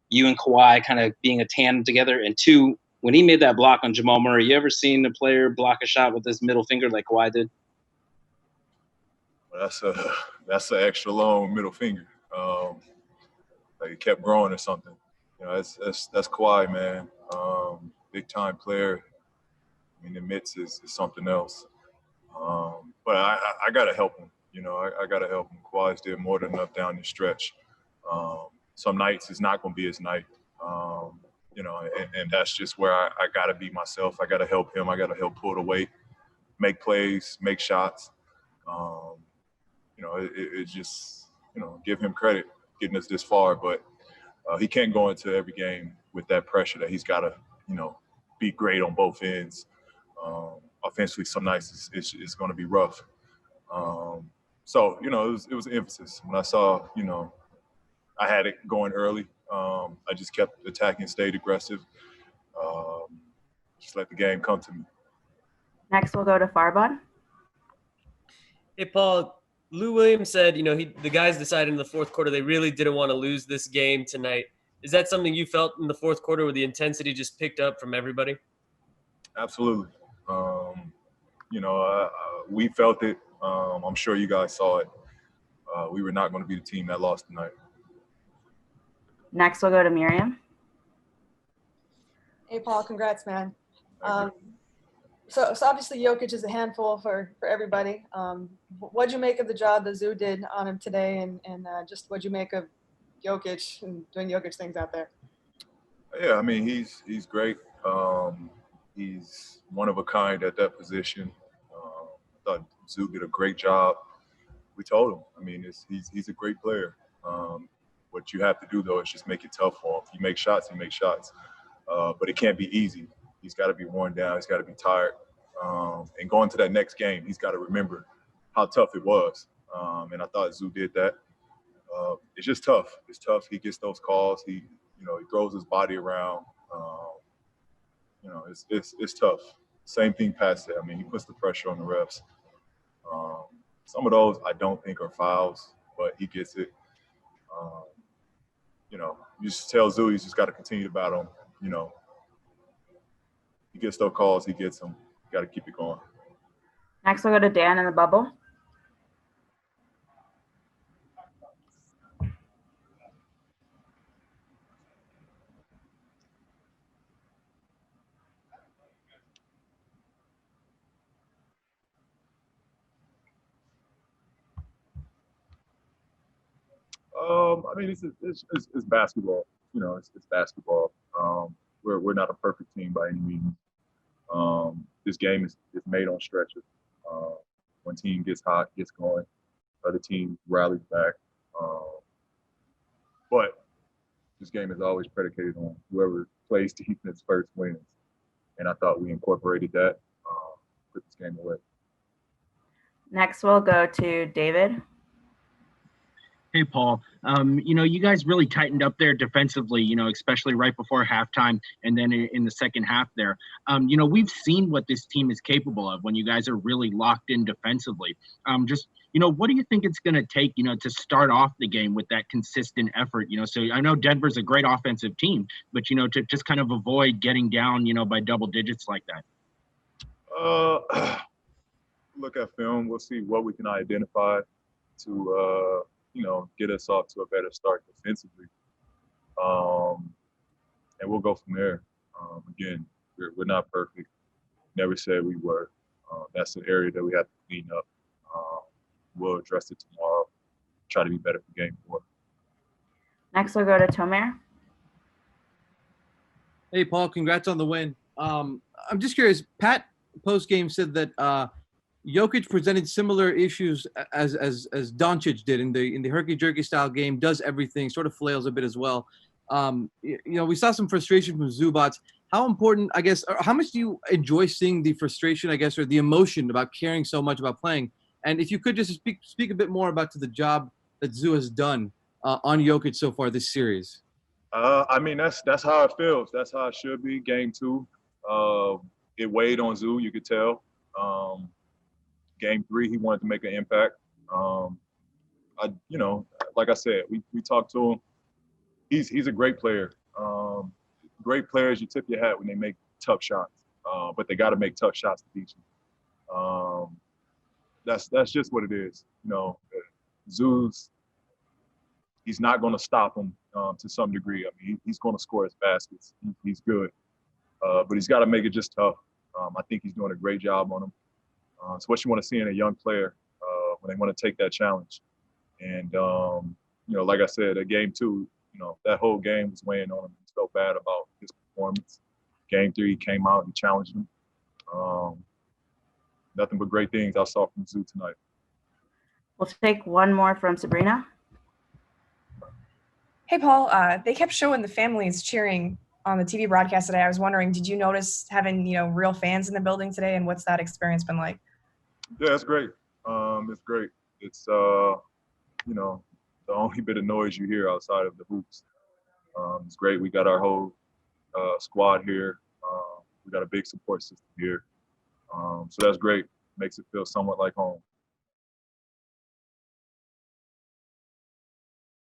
you and Kawhi kind of being a tandem together? And two, when he made that block on Jamal Murray, you ever seen a player block a shot with his middle finger like Kawhi did? Well, that's an extra long middle finger. Like it kept growing or something. You know, that's Kawhi, man. Big time player. I mean, the mitts is something else. But I gotta help him. You know, I gotta help him. Kawhi's did more than enough down the stretch. Some nights it's not gonna be his night. You know, and that's just where I gotta be myself. I gotta help him. I gotta help pull the weight, make plays, make shots. You know, it just, you know, give him credit getting us this far, but he can't go into every game with that pressure that he's got to, you know, be great on both ends. Offensively, some nights it's going to be rough. So, you know, it was an emphasis. When I saw, you know, I had it going early, I just kept attacking, stayed aggressive, just let the game come to me. Next, we'll go to Farbod. Hey, Paul. Lou Williams said, you know, the guys decided in the fourth quarter they really didn't want to lose this game tonight. Is that something you felt in the fourth quarter where the intensity just picked up from everybody? Absolutely. You know, we felt it. I'm sure you guys saw it. We were not going to be the team that lost tonight. Next, we'll go to Miriam. Hey, Paul, congrats, man. So obviously Jokic is a handful for everybody. What'd you make of the job that Zoo did on him today, and just what'd you make of Jokic and doing Jokic things out there? Yeah, I mean, he's great. He's one of a kind at that position. I thought Zoo did a great job. We told him, I mean, he's a great player. What you have to do, though, is just make it tough for him. If you make shots, he makes shots. But it can't be easy. He's got to be worn down. He's got to be tired. And going to that next game, he's got to remember how tough it was. And I thought Zoo did that. It's just tough. It's tough. He gets those calls. He throws his body around. You know, it's tough. Same thing past that. I mean, he puts the pressure on the refs. Some of those I don't think are fouls, but he gets it. You know, you just tell Zoo he's just got to continue to battle him. You know, he gets those calls, he gets them. Got to keep it going. Next, we'll go to Dan in the bubble. I mean, it's basketball. You know, it's basketball. We're not a perfect team by any means. This game is made on stretches. When team gets hot, gets going, other team rallies back. But this game is always predicated on whoever plays defense first wins. And I thought we incorporated that, put this game away. Next, we'll go to David. Hey, Paul. You know, you guys really tightened up there defensively, you know, especially right before halftime and then in the second half there. You know, we've seen what this team is capable of when you guys are really locked in defensively. Just, you know, what do you think it's going to take, you know, to start off the game with that consistent effort? You know, so I know Denver's a great offensive team, but, you know, to just kind of avoid getting down, you know, by double digits like that. Look at film. We'll see what we can identify to you know, get us off to a better start defensively. And we'll go from there. Again, we're not perfect. Never said we were. That's an area that we have to clean up. We'll address it tomorrow. Try to be better for game 4. Next, we'll go to Tomer. Hey, Paul, congrats on the win. I'm just curious. Pat, post-game, said that Jokic presented similar issues as Doncic did in the herky-jerky style game, does everything, sort of flails a bit as well. You know, we saw some frustration from Zubats. How important, I guess, or how much do you enjoy seeing the frustration, I guess, or the emotion about caring so much about playing? And if you could just speak a bit more about the job that Zoo has done on Jokic so far this series. I mean, that's how it feels. That's how it should be. Game 2, it weighed on Zoo, you could tell. Game 3, he wanted to make an impact. You know, like I said, we talked to him. He's a great player. great players, you tip your hat when they make tough shots, but they got to make tough shots to beat you. That's just what it is. You know, Zeus, he's not going to stop him to some degree. I mean, he's going to score his baskets. He's good, but he's got to make it just tough. I think he's doing a great job on him. It's what you want to see in a young player when they want to take that challenge. And, you know, like I said, at game 2, you know, that whole game was weighing on him. He felt bad about his performance. Game 3, he came out and challenged him. Nothing but great things I saw from Zoo tonight. We'll take one more from Sabrina. Hey, Paul, they kept showing the families cheering on the TV broadcast today. I was wondering, did you notice having, you know, real fans in the building today, and what's that experience been like? Yeah, it's great. It's great. It's, you know, the only bit of noise you hear outside of the hoops. It's great. We got our whole squad here. We got a big support system here. So that's great. Makes it feel somewhat like home.